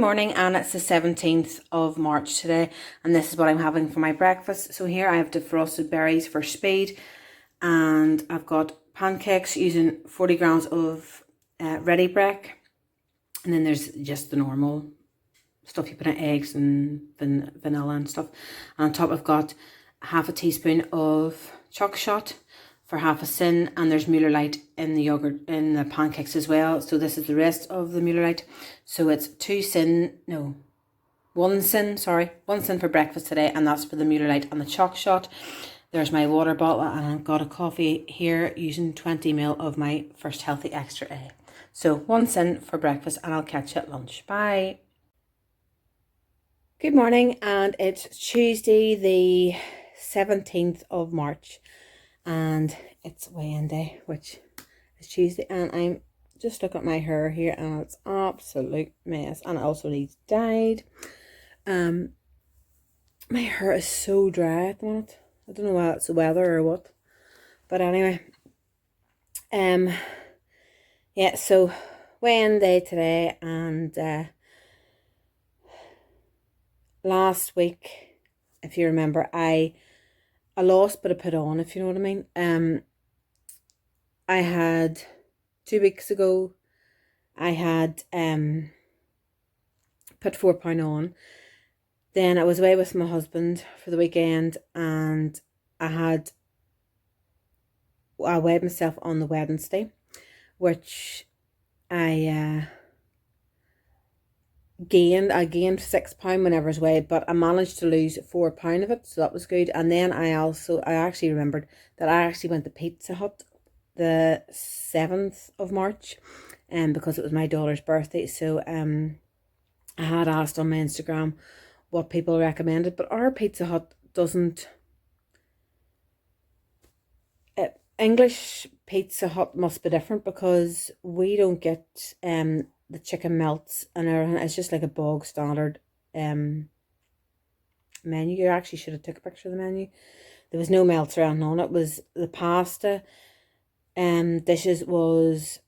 morning, and it's the 17th of March today, and this is what I'm having for my breakfast. So here I have defrosted berries for speed, and I've got pancakes using 40 grams of ready break, and then there's just the normal stuff you put in, eggs and vanilla and stuff. And on top I've got half a teaspoon of choc shot for half a sin, and there's Muller-Lite in the yogurt in the pancakes as well. So this is the rest of the Muller-Lite. So it's one sin for breakfast today, and that's for the Muller-Lite and the choc shot. There's my water bottle, and I've got a coffee here using 20 ml of my First Healthy Extra A. So 1 sin for breakfast, and I'll catch you at lunch. Bye. Good morning, and it's Tuesday the 17th of March, and it's weigh-in day, which is Tuesday, and I'm just looking at my hair here, and it's an absolute mess, and it also needs dyed. My hair is so dry at the moment. I don't know whether it's the weather or what, but anyway, yeah, so weigh-in day today, and last week, if you remember, I lost but I put on, if you know what I mean. I had 2 weeks ago, I had put 4 pound on. Then I was away with my husband for the weekend, and I weighed myself on the Wednesday, which I gained 6 pound whenever I was weighed, but I managed to lose 4 pound of it, so that was good. And then I actually remembered that I actually went to Pizza Hut the 7th of March, because it was my daughter's birthday. So I had asked on my Instagram what people recommended, but our Pizza Hut doesn't. English Pizza Hut must be different, because we don't get the chicken melts and everything. It's just like a bog standard menu. You actually should have took a picture of the menu. There was no melts around on it. Was the pasta dishes was,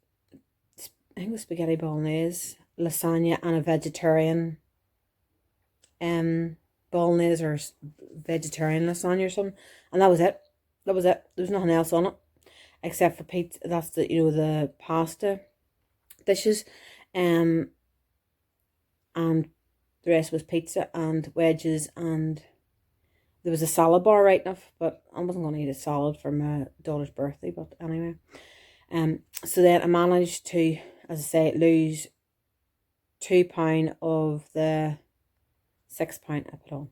I think it was spaghetti bolognese, lasagna, and a vegetarian bolognese or vegetarian lasagna or something, and that was it. There was nothing else on it except for pizza. That's the pasta dishes, and the rest was pizza and wedges, and there was a salad bar right enough, but I wasn't going to eat a salad for my daughter's birthday. But anyway, so then I managed to, as I say, lose 2 pound of the 6 pound I put on.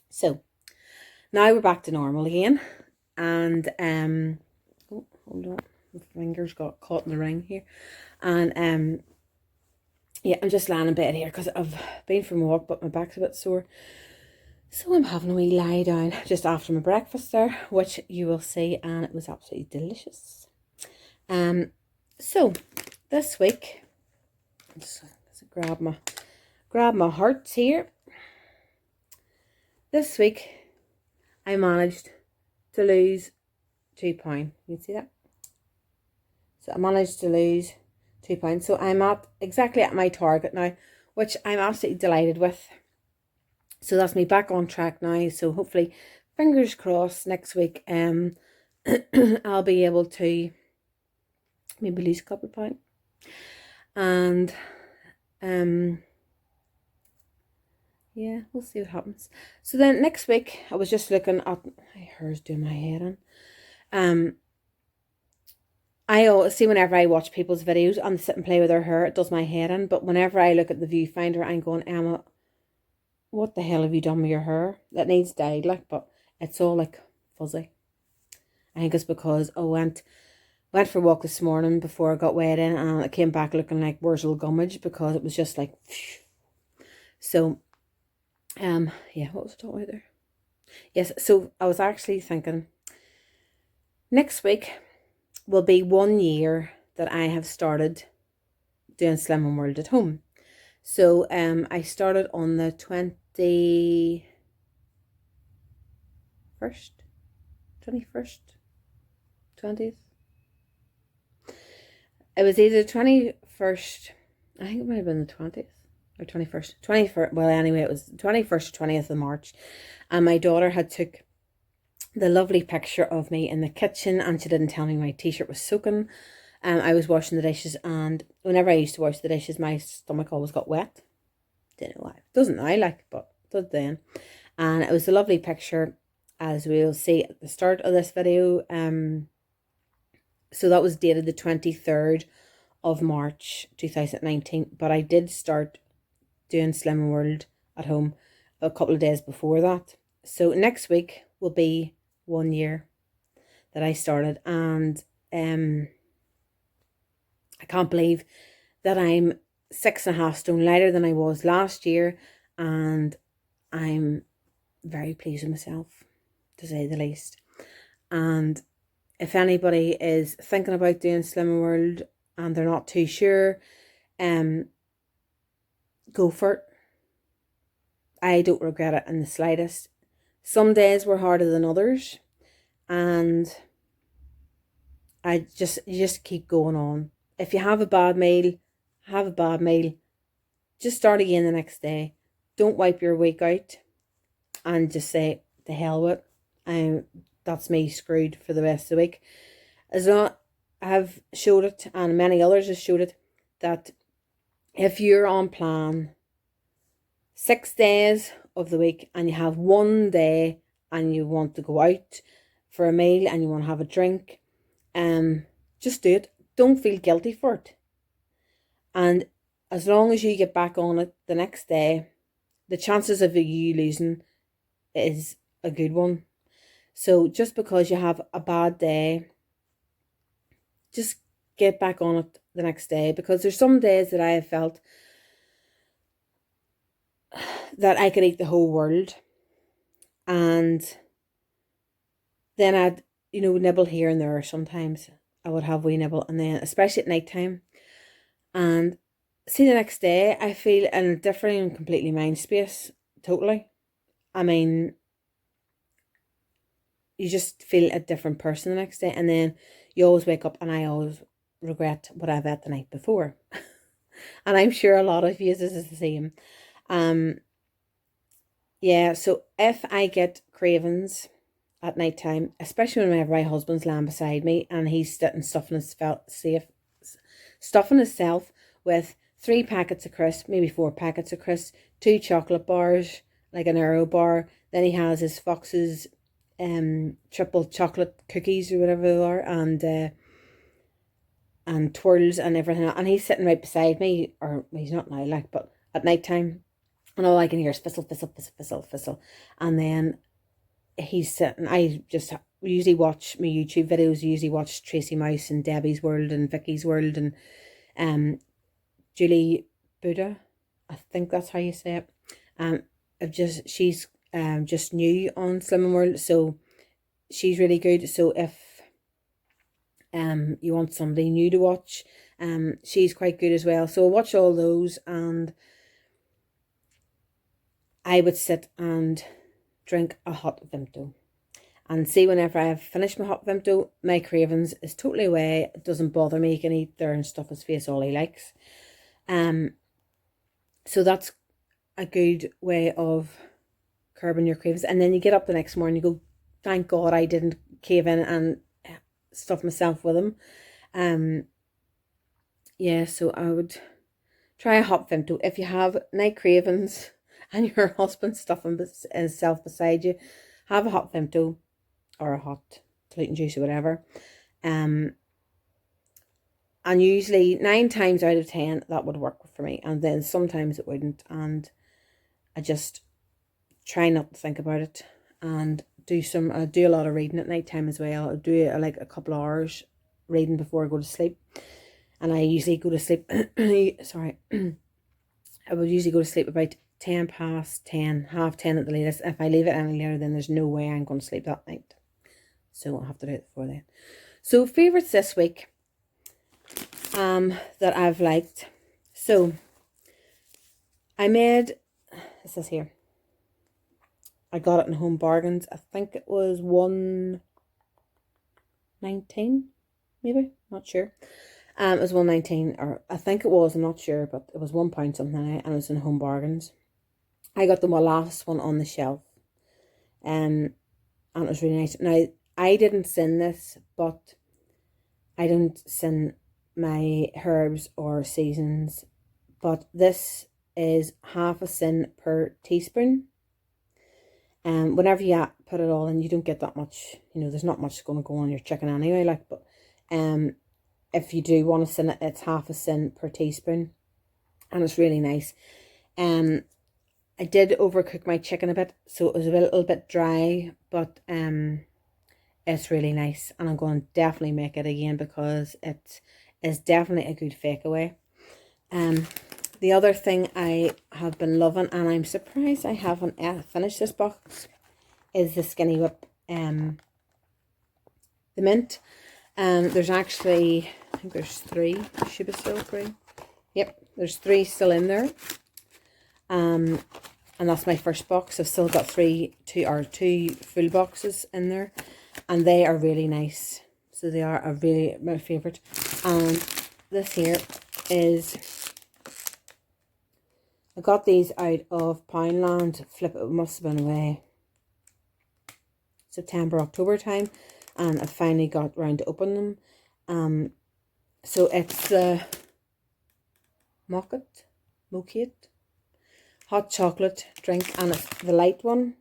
So now we're back to normal again, and oh, hold on, my fingers got caught in the ring here, and yeah, I'm just lying in bed here because I've been for a walk, but my back's a bit sore. So I'm having a wee lie down just after my breakfast there, which you will see, and it was absolutely delicious. So this week, just grab my hearts here. This week I managed to lose 2 pound. You can see that. So I managed to lose 2 pounds. So I'm exactly at my target now, which I'm absolutely delighted with. So that's me back on track now. So hopefully, fingers crossed, next week I'll be able to maybe lose a couple of pounds. And yeah, we'll see what happens. So then next week, I was just looking at my hair's doing my head in. I always see, whenever I watch people's videos and they sit and play with their hair, it does my head in. But whenever I look at the viewfinder, I'm going, Emma, what the hell have you done with your hair? That needs dyed, like, but it's all like fuzzy. I think it's because I went for a walk this morning before I got weighed in, and I came back looking like Wurzel Gummidge, because it was just like, so, yeah, what was I talking about there? Yes, so I was actually thinking, next week will be 1 year that I have started doing Slimming World at home. So I started on the 21st, 20th. It was either the 21st, I think it might have been the 20th, or 21st, well, anyway, it was 21st or 20th of March, and my daughter had took the lovely picture of me in the kitchen, and she didn't tell me my t-shirt was soaking. I was washing the dishes, and whenever I used to wash the dishes, my stomach always got wet. Didn't know why. It doesn't now, like, but it did then. And it was a lovely picture, as we'll see at the start of this video. So that was dated the 23rd of March 2019, but I did start doing Slimming World at home a couple of days before that. So next week will be 1 year that I started, and I can't believe that I'm 6.5 stone lighter than I was last year, and I'm very pleased with myself, to say the least. And if anybody is thinking about doing Slimming World and they're not too sure, go for it. I don't regret it in the slightest. Some days were harder than others, and you just keep going on. If you have a bad meal, have a bad meal. Just start again the next day. Don't wipe your week out and just say, the hell with it. That's me screwed for the rest of the week. As long I have showed it, and many others have showed it, that if you're on plan 6 days of the week and you have 1 day and you want to go out for a meal and you want to have a drink, just do it. Don't feel guilty for it. And as long as you get back on it the next day, the chances of you losing is a good one. So just because you have a bad day, just get back on it the next day, because there's some days that I have felt that I could eat the whole world, and then I'd, nibble here and there. Sometimes I would have wee nibble, and then especially at night time, and see the next day I feel in a different and completely mind space, totally. I mean, you just feel a different person the next day, and then you always wake up, and I always regret what I've had the night before. And I'm sure a lot of you this is the same. Yeah, so if I get cravings at night time, especially whenever my husband's lying beside me and he's sitting stuffing himself with 3 packets of crisps, maybe 4 packets of crisps, 2 chocolate bars, like an Aero bar. Then he has his Fox's triple chocolate cookies or whatever they are, and twirls and everything, and he's sitting right beside me, or he's not now, like, but at night time, and all I can hear is fizzle, fizzle, fizzle, fizzle, fizzle. And then he's sitting, I just usually watch my YouTube videos, usually watch Tracy Mouse and Debbie's World and Vicky's World and Julie Buddha, I think that's how you say it. She's just new on Slimming World, so she's really good. So if you want somebody new to watch, she's quite good as well. So I watch all those, and I would sit and drink a hot Vimto. And see, whenever I've finished my hot Vimto, my cravings is totally away. It doesn't bother me. He can eat there and stuff his face all he likes. So that's a good way of curbing your cravings. And then you get up the next morning, you go, thank God I didn't cave in and stuff myself with them. Yeah, so I would try a hot Vimto. If you have night cravings and your husband's stuffing himself beside you, have a hot Vimto or a hot gluten juice or whatever. And usually 9 times out of 10 that would work for me, and then sometimes it wouldn't, and I just try not to think about it, and I do a lot of reading at night time as well. I do like a couple of hours reading before I go to sleep, and I usually go to sleep sorry I would usually go to sleep about 10 past 10, half 10 at the latest. If I leave it any later, then there's no way I'm going to sleep that night, so I'll have to do it before then. So favourites this week that I've liked. So I made, it says here, I got it in Home Bargains. I think it was $1.19, maybe, not sure. It was 1.19, or I think it was, I'm not sure, but it was £1 something, and it was in Home Bargains. I got the last one on the shelf, and it was really nice. Now, I didn't sin this, but I don't sin my herbs or seasons, but this is half a sin per teaspoon. And whenever you put it all in, you don't get that much, there's not much going to go on your chicken anyway, like, but if you do want to sin it, it's half a sin per teaspoon, and it's really nice. I did overcook my chicken a bit, so it was a little bit dry, but it's really nice, and I'm going to definitely make it again because it is definitely a good fake away. The other thing I have been loving, and I'm surprised I haven't finished this box, is the Skinny Whip, the mint. There's actually, I think there's 3, should be still 3. Yep, there's 3 still in there. And that's my first box. I've still got 2 full boxes in there, and they are really nice. So they are really my favourite. And this here is, I got these out of Poundland. It must have been away September, October time, and I finally got round to opening them. So it's the Mocha hot chocolate drink, and it's the light one.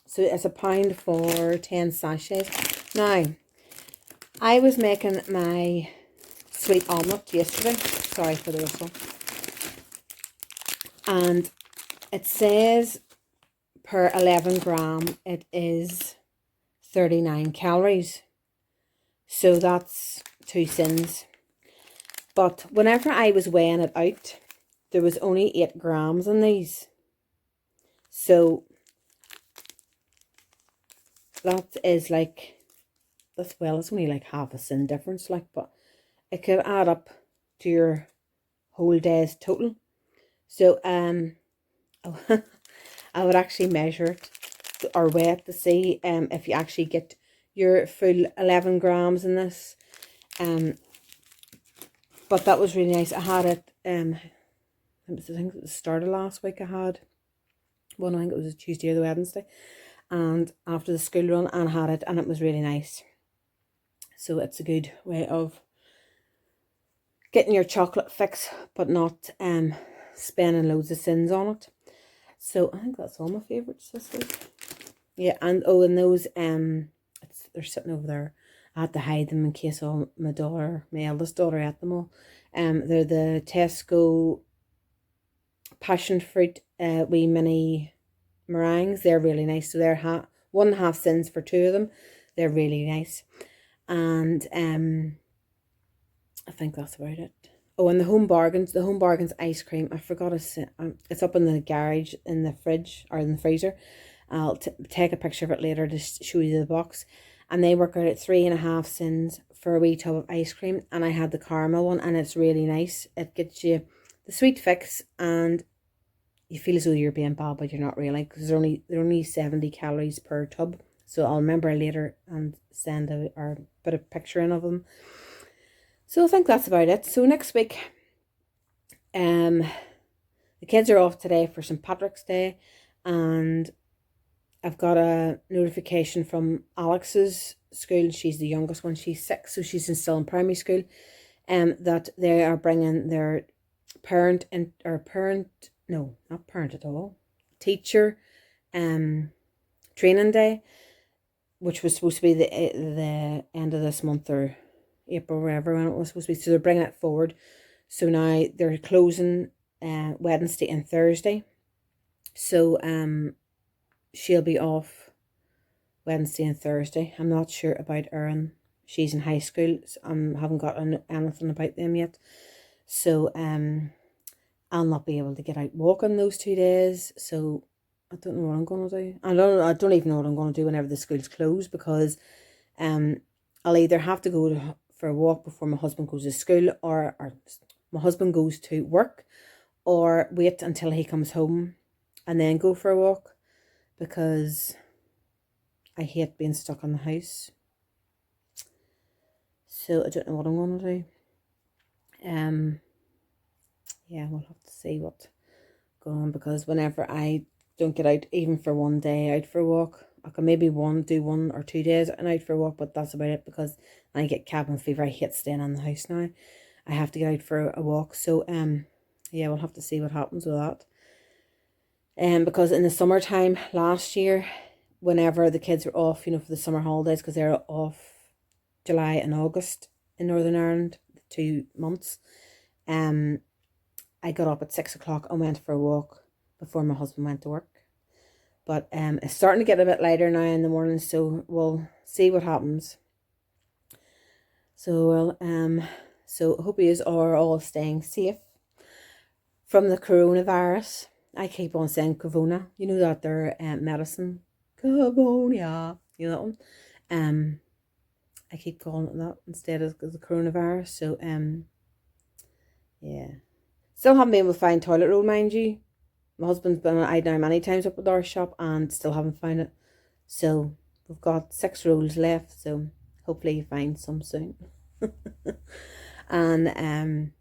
So it's £1 for 10 sachets. Now, I was making my sweet omelette yesterday. Sorry for the whistle. And it says per 11 gram, it is 39 calories. So that's 2 sins. But whenever I was weighing it out, there was only 8 grams in these. So that is like, it's only like half a sin difference, like, but it could add up to your whole day's total. So I would actually measure it or weigh it to see if you actually get your full 11 grams in this. But that was really nice. I had it, I think it was the start of last week. I had one, I think it was a Tuesday or the Wednesday, and after the school run, and had it, and it was really nice. So it's a good way of getting your chocolate fix, but not spending loads of sins on it. So I think that's all my favourites this week. Yeah, and and those they're sitting over there. I had to hide them in case all my eldest daughter ate them all. They're the Tesco passion fruit wee mini meringues. They're really nice. So they're 1.5 cents for 2 of them. They're really nice. And I think that's about it. Oh, and the Home Bargains ice cream. I forgot to say, it's up in the garage in the fridge or in the freezer. I'll take a picture of it later to show you the box. And they work out at 3.5 cents for a wee tub of ice cream. And I had the caramel one, and it's really nice. It gets you the sweet fix, and you feel as though you're being bad, but you're not really, because they're only 70 calories per tub. So I'll remember later and send or put a picture in of them. So I think that's about it. So next week, the kids are off today for St. Patrick's Day, and I've got a notification from Alex's school. She's the youngest one. She's 6, so she's still in primary school. That they are bringing their teacher training day, which was supposed to be the end of this month, or April, wherever when it was supposed to be. So they're bringing it forward. So now they're closing Wednesday and Thursday. So she'll be off Wednesday and Thursday. I'm not sure about Erin. She's in high school. So I haven't got anything about them yet. So I'll not be able to get out walking those 2 days. So I don't know what I'm going to do. I don't even know what I'm going to do whenever the school's closed, because I'll either have to go for a walk before my husband goes to school, or my husband goes to work, or wait until he comes home and then go for a walk, because I hate being stuck in the house. So I don't know what I'm going to do. Yeah, we'll have to see what's going on, because whenever I don't get out even for one day out for a walk, I can maybe do 1 or 2 days out for a walk, but that's about it, because I get cabin fever. I hate staying in the house now. I have to get out for a walk. So yeah, we'll have to see what happens with that. Because in the summertime last year, whenever the kids were off, for the summer holidays, because they're off July and August in Northern Ireland, 2 months, I got up at 6 o'clock and went for a walk before my husband went to work. But it's starting to get a bit lighter now in the morning, so we'll see what happens. So so hope you are all staying safe from the coronavirus. I keep on saying Corona. You know that their medicine, Corona. You know that one. I keep calling it that instead of the coronavirus. So yeah. Still haven't been able to find toilet roll, mind you. My husband's been eyed now many times up at our shop and still haven't found it. So we've got 6 rolls left. So hopefully you find some soon. And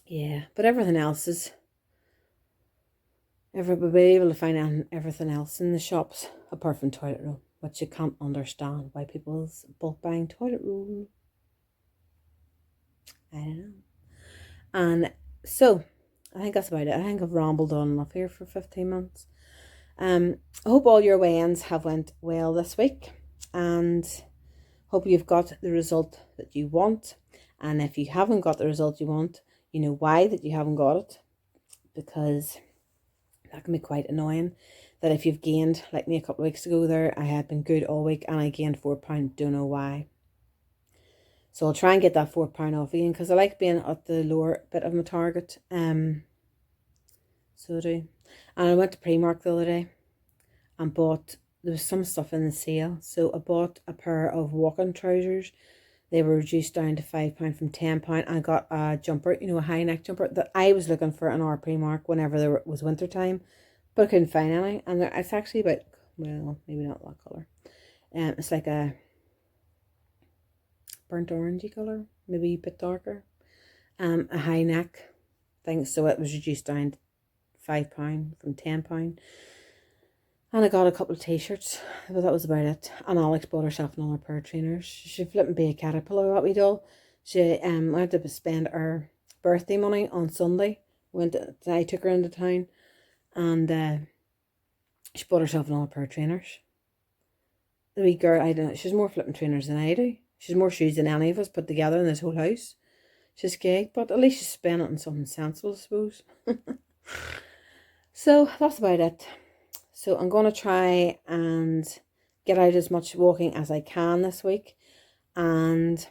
yeah, but everything else is. We'll be able to find everything else in the shops apart from toilet roll, which you can't understand why people's bulk buying toilet roll. I don't know. And so I think that's about it. I think I've rambled on enough here for 15 minutes. I hope all your weigh-ins have went well this week, and hope you've got the result that you want. And if you haven't got the result you want, you know why that you haven't got it, because that can be quite annoying. That if you've gained, like me a couple of weeks ago there, I had been good all week and I gained 4 pounds, don't know why. So I'll try and get that 4 pound off again, because I like being at the lower bit of my target. So I do. And I went to Primark the other day and bought, there was some stuff in the sale. So I bought a pair of walking trousers. They were reduced down to £5 from £10. I got a jumper, a high neck jumper that I was looking for in our Primark whenever there was winter time, but I couldn't find any. And it's actually about, well, maybe not that colour. It's like a burnt orangey colour, maybe a bit darker. A high neck thing, so it was reduced down to £5 from £10. And I got a couple of t-shirts, but that was about it. And Alex bought herself another pair of trainers. She flipping be a caterpillar, that wee doll. She went to spend her birthday money on Sunday. I took her into town, and she bought herself another pair of trainers. The wee girl, I don't know, she's more flipping trainers than I do. She's more shoes than any of us put together in this whole house. She's gay, but at least she's spending it on something sensible, I suppose. So that's about it. So I'm going to try and get out as much walking as I can this week. And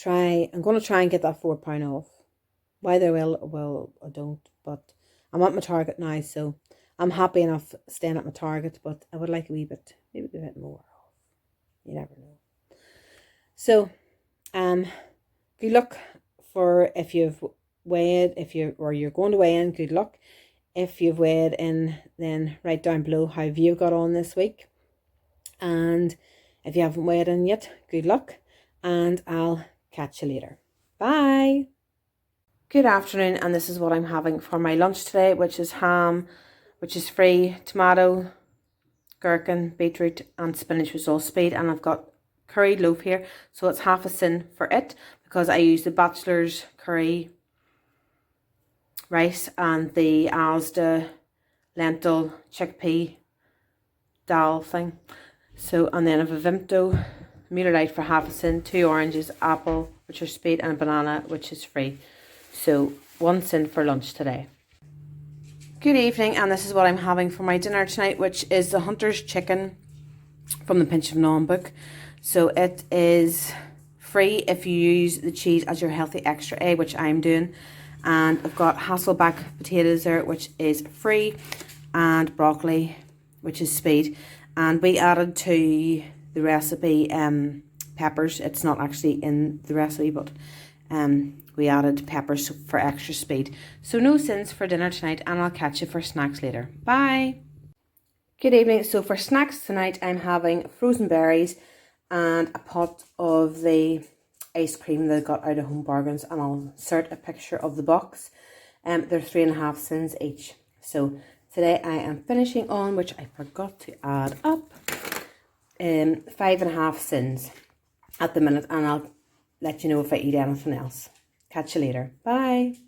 I'm going to try and get that 4 pound off. Whether I will, well, I don't. But I'm at my target now, so I'm happy enough staying at my target. But I would like a wee bit, maybe a bit more off. You never know. So, good luck for if you've weighed, or you're going to weigh in, good luck. If you've weighed in, then write down below how you've got on this week. And if you haven't weighed in yet, good luck. And I'll catch you later. Bye. Good afternoon, and this is what I'm having for my lunch today, which is ham, which is free, tomato, gherkin, beetroot, and spinach, which is all speed. And I've got curried loaf here, so it's half a sin for it, because I use the bachelor's curry rice and the Asda lentil chickpea dal thing. So, and then I have a Vimto Mueller Light for half a sin, 2 oranges, apple, which are speed, and a banana, which is free. So 1 sin for lunch today. Good evening, and this is what I'm having for my dinner tonight, which is the Hunter's chicken from the Pinch of Nom book. So it is free if you use the cheese as your healthy extra A, which I'm doing. And I've got Hasselback potatoes there, which is free, and broccoli, which is speed. And we added to the recipe peppers. It's not actually in the recipe, but we added peppers for extra speed. So no sins for dinner tonight, and I'll catch you for snacks later. Bye. Good evening. So for snacks tonight, I'm having frozen berries and a pot of the ice cream that I got out of Home Bargains, and I'll insert a picture of the box. They're 3.5 cents each. So today I am finishing on, which I forgot to add up, 5.5 cents at the minute, and I'll let you know if I eat anything else. Catch you later. Bye.